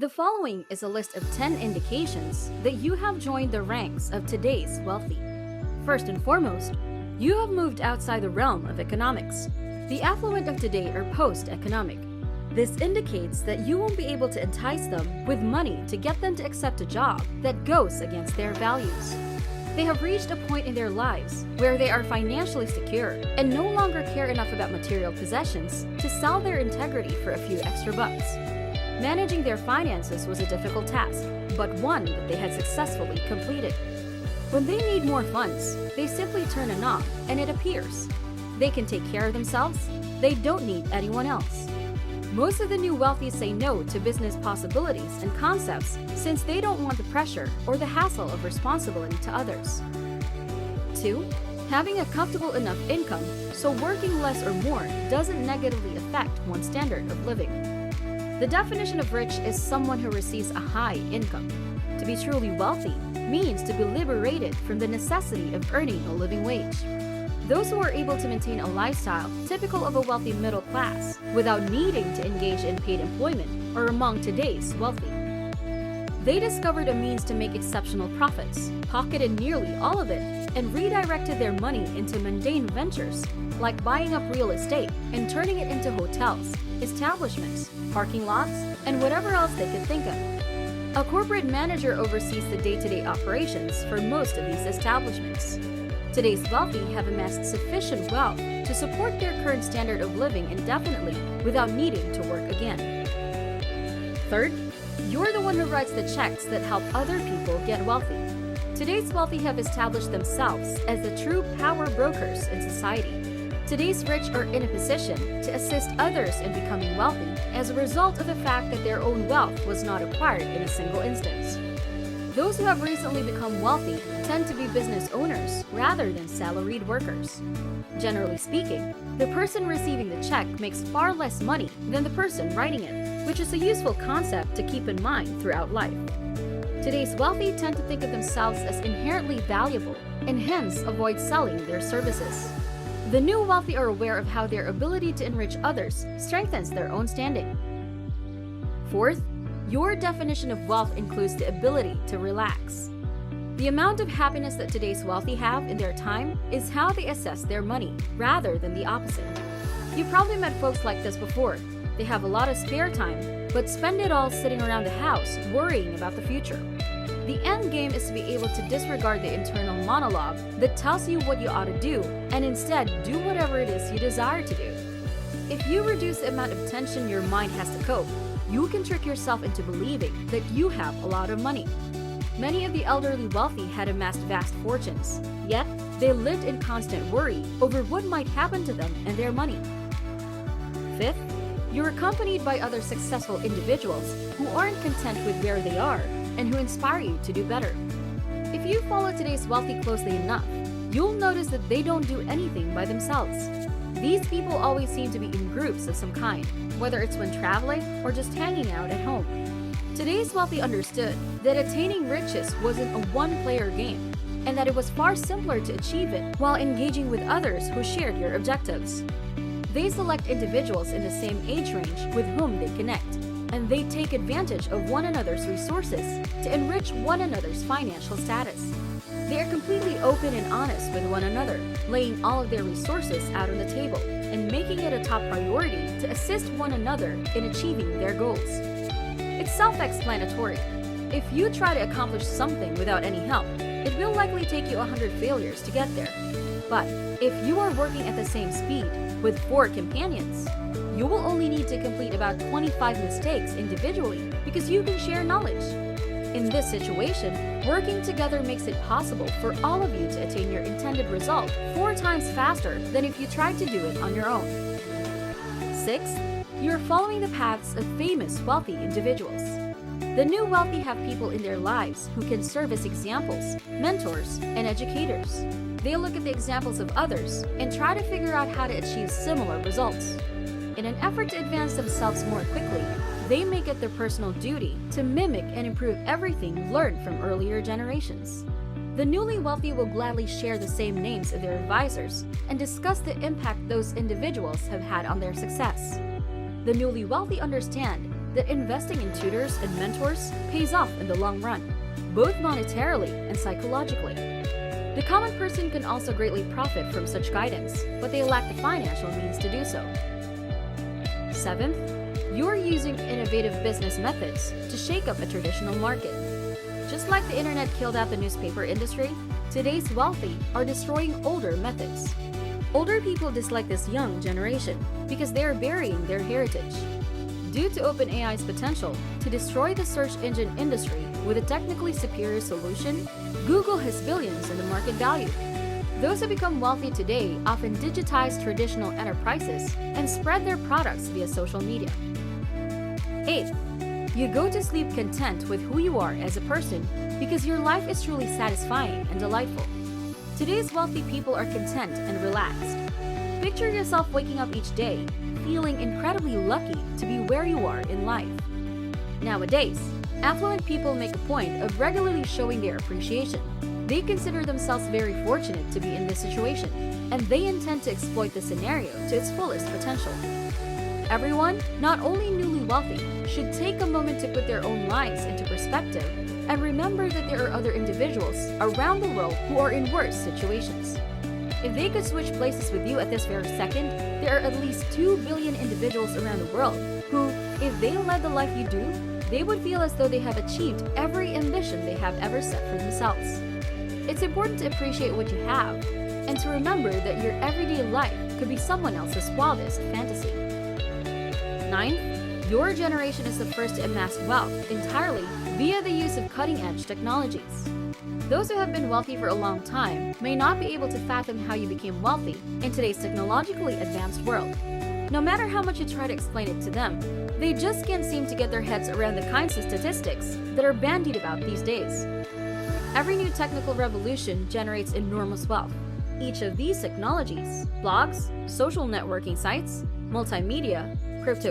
The following is a list of 10 indications that you have joined the ranks of today's wealthy. First and foremost, you have moved outside the realm of economics. The affluent of today are post-economic. This indicates that you won't be able to entice them with money to get them to accept a job that goes against their values. They have reached a point in their lives where they are financially secure and no longer care enough about material possessions to sell their integrity for a few extra bucks. Managing their finances was a difficult task, but one that they had successfully completed. When they need more funds, they simply turn a knob and it appears. They can take care of themselves. They don't need anyone else. Most of the new wealthy say no to business possibilities and concepts since they don't want the pressure or the hassle of responsibility to others. 2. Having a comfortable enough income so working less or more doesn't negatively affect one's standard of living. The definition of rich is someone who receives a high income. To be truly wealthy means to be liberated from the necessity of earning a living wage. Those who are able to maintain a lifestyle typical of a wealthy middle class without needing to engage in paid employment are among today's wealthy. They discovered a means to make exceptional profits, pocketed nearly all of it, and redirected their money into mundane ventures like buying up real estate and turning it into hotels, establishments, parking lots, and whatever else they could think of. A corporate manager oversees the day-to-day operations for most of these establishments. Today's wealthy have amassed sufficient wealth to support their current standard of living indefinitely without needing to work again. Third, you're the one who writes the checks that help other people get wealthy. Today's wealthy have established themselves as the true power brokers in society. Today's rich are in a position to assist others in becoming wealthy as a result of the fact that their own wealth was not acquired in a single instance. Those who have recently become wealthy tend to be business owners rather than salaried workers. Generally speaking, the person receiving the check makes far less money than the person writing it, which is a useful concept to keep in mind throughout life. Today's wealthy tend to think of themselves as inherently valuable and hence avoid selling their services. The new wealthy are aware of how their ability to enrich others strengthens their own standing. Fourth, your definition of wealth includes the ability to relax. The amount of happiness that today's wealthy have in their time is how they assess their money, rather than the opposite. You've probably met folks like this before. They have a lot of spare time, but spend it all sitting around the house worrying about the future. The end game is to be able to disregard the internal monologue that tells you what you ought to do and instead do whatever it is you desire to do. If you reduce the amount of tension your mind has to cope, you can trick yourself into believing that you have a lot of money. Many of the elderly wealthy had amassed vast fortunes, yet they lived in constant worry over what might happen to them and their money. Fifth, you're accompanied by other successful individuals who aren't content with where they are and who inspire you to do better. If you follow today's wealthy closely enough, you'll notice that they don't do anything by themselves. These people always seem to be in groups of some kind, whether it's when traveling or just hanging out at home. Today's wealthy understood that attaining riches wasn't a one-player game, and that it was far simpler to achieve it while engaging with others who shared your objectives. They select individuals in the same age range with whom they connect, and they take advantage of one another's resources to enrich one another's financial status. They are completely open and honest with one another, laying all of their resources out on the table and making it a top priority to assist one another in achieving their goals. It's self-explanatory. If you try to accomplish something without any help, it will likely take you 100 failures to get there. But if you are working at the same speed with 4 companions, you will only need to complete about 25 mistakes individually because you can share knowledge. In this situation, working together makes it possible for all of you to attain your intended result 4 times faster than if you tried to do it on your own. 6. You're following the paths of famous wealthy individuals. The new wealthy have people in their lives who can serve as examples, mentors, and educators. They look at the examples of others and try to figure out how to achieve similar results. In an effort to advance themselves more quickly, they make it their personal duty to mimic and improve everything learned from earlier generations. The newly wealthy will gladly share the same names of their advisors and discuss the impact those individuals have had on their success. The newly wealthy understand that investing in tutors and mentors pays off in the long run, both monetarily and psychologically. The common person can also greatly profit from such guidance, but they lack the financial means to do so. Seventh, you're using innovative business methods to shake up a traditional market. Just like the internet killed out the newspaper industry, today's wealthy are destroying older methods. Older people dislike this young generation because they are burying their heritage. Due to OpenAI's potential to destroy the search engine industry with a technically superior solution, Google has billions in the market value. Those who become wealthy today often digitize traditional enterprises and spread their products via social media. Eighth, you go to sleep content with who you are as a person because your life is truly satisfying and delightful. Today's wealthy people are content and relaxed. Picture yourself waking up each day, feeling incredibly lucky to be where you are in life. Nowadays, affluent people make a point of regularly showing their appreciation. They consider themselves very fortunate to be in this situation, and they intend to exploit the scenario to its fullest potential. Everyone, not only newly wealthy, should take a moment to put their own lives into perspective and remember that there are other individuals around the world who are in worse situations. If they could switch places with you at this very second, there are at least 2 billion individuals around the world who, if they led the life you do, they would feel as though they have achieved every ambition they have ever set for themselves. It's important to appreciate what you have and to remember that your everyday life could be someone else's wildest fantasy. Ninth, your generation is the first to amass wealth entirely via the use of cutting-edge technologies. Those who have been wealthy for a long time may not be able to fathom how you became wealthy in today's technologically advanced world. No matter how much you try to explain it to them, they just can't seem to get their heads around the kinds of statistics that are bandied about these days. Every new technical revolution generates enormous wealth. Each of these technologies, blogs, social networking sites, multimedia, crypto